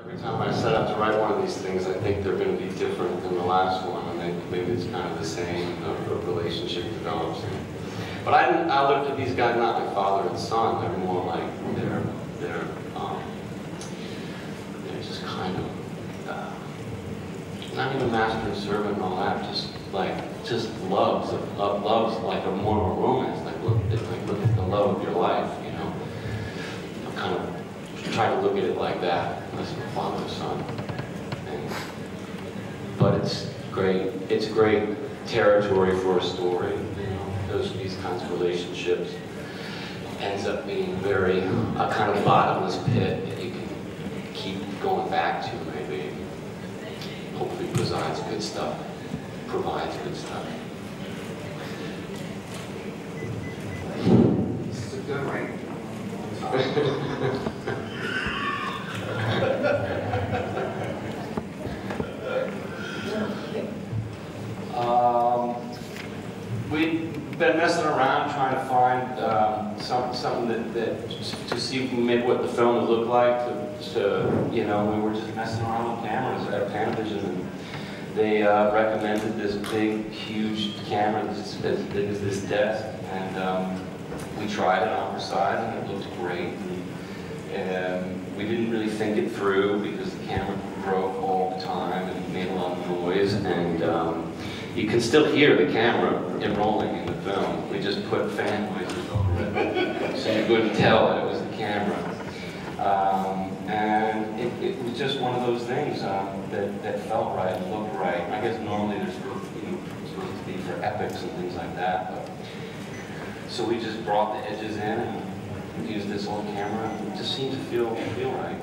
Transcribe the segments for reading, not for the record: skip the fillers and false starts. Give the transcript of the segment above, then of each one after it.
Every time I set out to write one of these things, I think they're going to be different than the last one, and maybe it's kind of the same, the relationship develops. But I looked at these guys not like father and son, they're more like they're just kind of, not even master and servant and all that, just loves like a more of a romance, like look at the love of your life, you know. Kind of try to look at it like that, as a father and son. But it's great territory for a story, you know. These kinds of relationships ends up being a kind of bottomless pit that you can keep going back to, maybe. Hopefully provides good stuff. This is a good write. We've been messing around trying to find something that to see if we made what the film would look like. You know, we were just messing around with cameras at Panavision, and they recommended this big, huge camera that's as big as this desk, and we tried it on our side, and it looked great. And we didn't really think it through because the camera broke all the time and it made a lot of noise, and you can still hear the camera enrolling in the film. We just put fan noises over it so you couldn't tell that it was the camera. And it was just one of those things that felt right and looked right. I guess normally they're supposed to be for epics and things like that, but so we just brought the edges in and used this old camera, and it just seemed to feel right.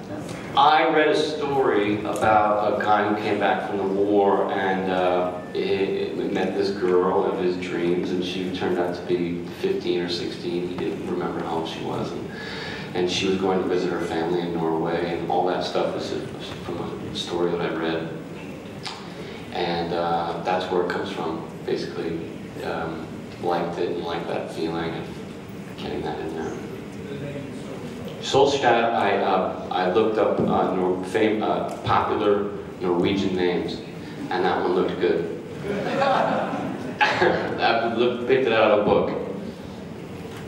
I read a story about a guy who came back from the war and met this girl of his dreams, and she turned out to be 15 or 16. He didn't remember how old she was, and she was going to visit her family in Norway, and all that stuff was from a story that I read, and that's where it comes from. Basically, liked it and liked that feeling of getting that in there. Solstad, I looked up popular Norwegian names, and that one looked good. I picked it out of a book.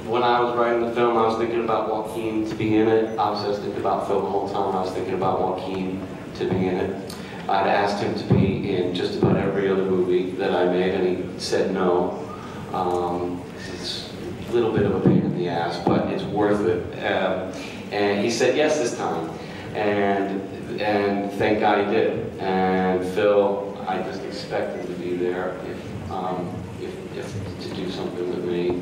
When I was writing the film, I was thinking about Joaquin to be in it. I was thinking about Phil the whole time. I was thinking about Joaquin to be in it. I'd asked him to be in just about every other movie that I made, and he said no. It's a little bit of a pain in the ass, but it's worth it. And he said yes this time, and thank God he did. And Phil, I just expect him to be there if to do something with me.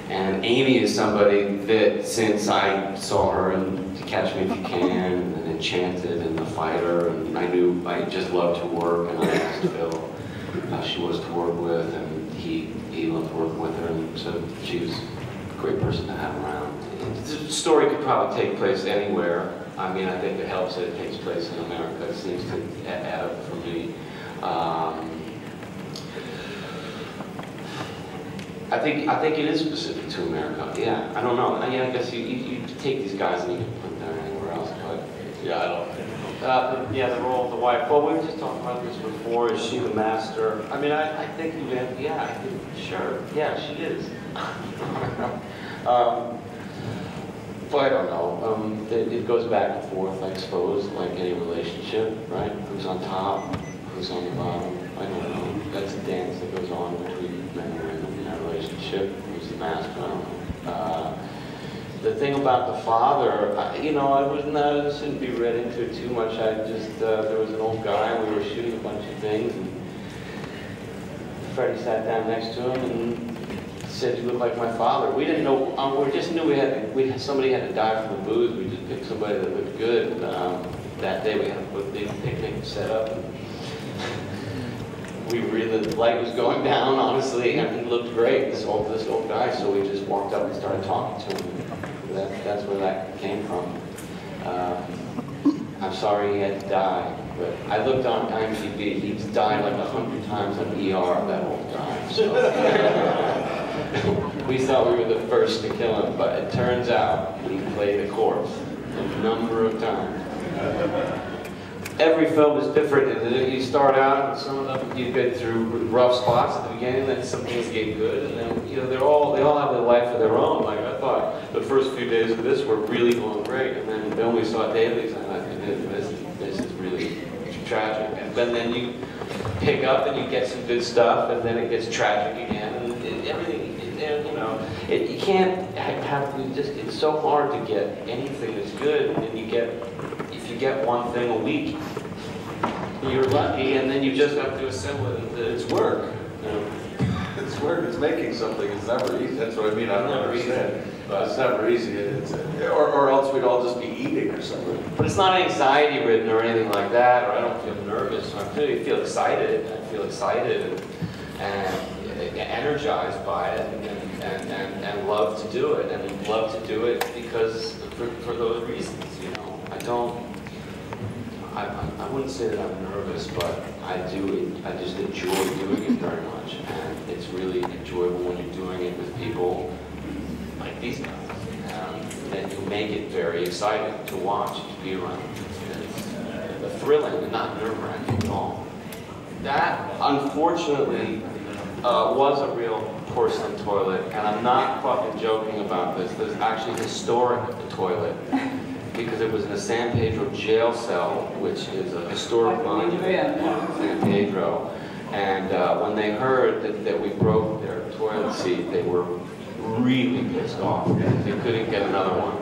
And Amy is somebody that, since I saw her in To Catch Me If You Can, and Enchanted, and The Fighter, and I knew I just loved her work, and I asked Phil how she was to work with, and he loved working with her, and so she was a great person to have around. The story could probably take place anywhere. I mean, I think it helps that it takes place in America. It seems to add up for me. I think it is specific to America. Yeah, I don't know. I guess you take these guys and you can put them anywhere else, but yeah, I don't think. Yeah, the role of the wife. Well, we were just talking about this before. Is she the master? I mean, I think yeah, I think, sure. Yeah, she is. Well, I don't know. It goes back and forth, I suppose, like any relationship, right? Who's on top? Who's on the bottom? I don't know. That's a dance that goes on between men and women in that relationship. Who's the master? I don't know. The thing about the father, you know, I shouldn't be read into it too much. There was an old guy, and we were shooting a bunch of things, and Freddie sat down next to him and said, "You look like my father." We didn't know, we just knew somebody had to die from the booze. We just picked somebody that looked good. That day we had a big picnic set up. And the light was going down, honestly, and he looked great, this old guy, so we just walked up and started talking to him. That's where that came from. I'm sorry he had to die, but I looked on IMDb, he's died like 100 times on ER, that old guy. So. We thought we were the first to kill him, but it turns out he played a corpse a number of times. Every film is different, and you start out, and some of them you get through rough spots at the beginning, then some things get good, and then they all have their life of their own. Like I thought, the first few days of this were really going great, and then we saw dailies, and I thought, this is really tragic. And then you pick up and you get some good stuff, and then it gets tragic again, and everything. You can't have. It's so hard to get anything that's good, and if you get one thing a week, you're lucky, and then you just have to assemble it into its work. It's work. It's making something. It's never easy. That's what I mean. I don't understand. But it's never easy. Or else we'd all just be eating or something. But it's not anxiety ridden or anything like that, or I don't feel nervous. I feel excited. I feel excited and energized by it, and love to do it, and love to do it because for those reasons. I wouldn't say that I'm nervous, but I just enjoy doing it very much, and it's really enjoyable when you're doing it with people like these guys, and you make it very exciting to watch, to be around. It's thrilling and not nerve-wracking at all. That, unfortunately, was a real porcelain toilet, and I'm not fucking joking about this. There's actually a historic toilet, because it was in a San Pedro jail cell, which is a historic monument in San Pedro. And when they heard that we broke their toilet seat, they were really pissed off. They couldn't get another one.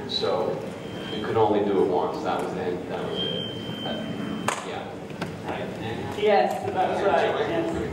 So we could only do it once. That was it. Yeah. Right? Yes, that's right. Yes.